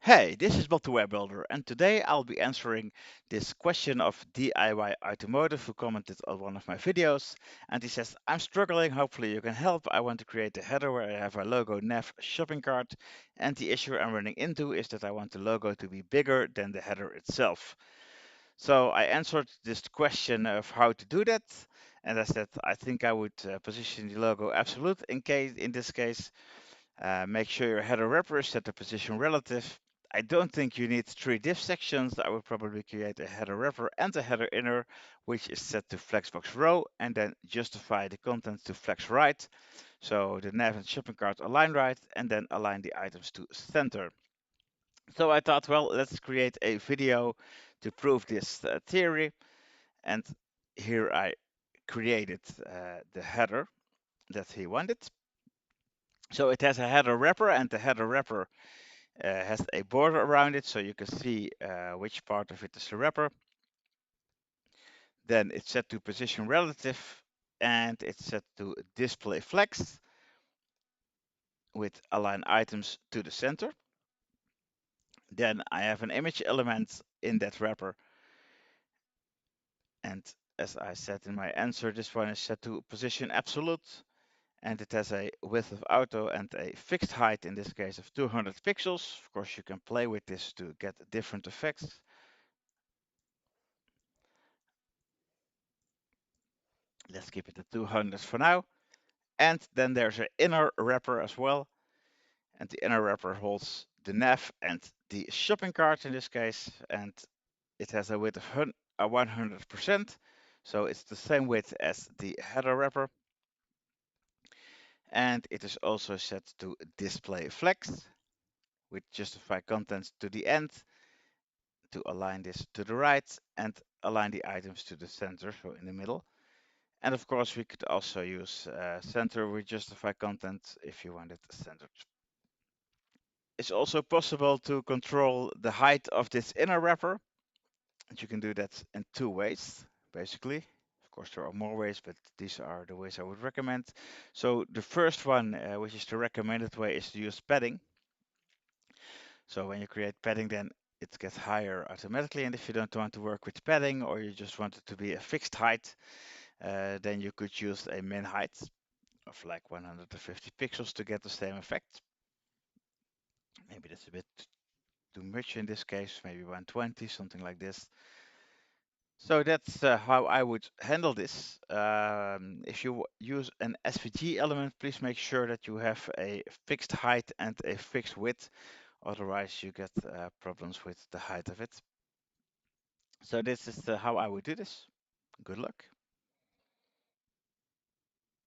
Hey, this is Bob the Web Builder, and today I'll be answering this question of DIY Automotive who commented on one of my videos. And he says, I'm struggling, hopefully you can help. I want to create a header where I have a logo nav shopping cart, and the issue I'm running into is that I want the logo to be bigger than the header itself. So I answered this question of how to do that, and I said I think I would position the logo absolute in this case. Make sure your header wrapper is set to position relative. I don't think you need three div sections. I would probably create a header wrapper and a header inner, which is set to flexbox row, and then justify the contents to flex right. So the nav and shopping cart align right, and then align the items to center. So I thought, well, let's create a video to prove this theory. And here I created the header that he wanted. So it has a header wrapper, and the header wrapper has a border around it, so you can see which part of it is the wrapper. Then it's set to position relative, and it's set to display flex with align items to the center. Then I have an image element in that wrapper, and as I said in my answer, this one is set to position absolute, and it has a width of auto and a fixed height, in this case of 200 pixels. Of course, you can play with this to get different effects. Let's keep it at 200 for now. And then there's an inner wrapper as well. And the inner wrapper holds the nav and the shopping cart in this case. And it has a width of 100%. So it's the same width as the header wrapper. And it is also set to display flex with justify contents to the end to align this to the right and align the items to the center, so in the middle. And of course, we could also use center with justify content if you want it centered. It's also possible to control the height of this inner wrapper. And you can do that in two ways, basically. Of course, there are more ways, but these are the ways I would recommend. So the first one, which is the recommended way, is to use padding. So when you create padding, then it gets higher automatically. And if you don't want to work with padding, or you just want it to be a fixed height, then you could use a min height of like 150 pixels to get the same effect. Maybe that's a bit too much in this case, maybe 120, something like this. So that's how I would handle this. If you use an SVG element, please make sure that you have a fixed height and a fixed width. Otherwise, you get problems with the height of it. So this is how I would do this. Good luck.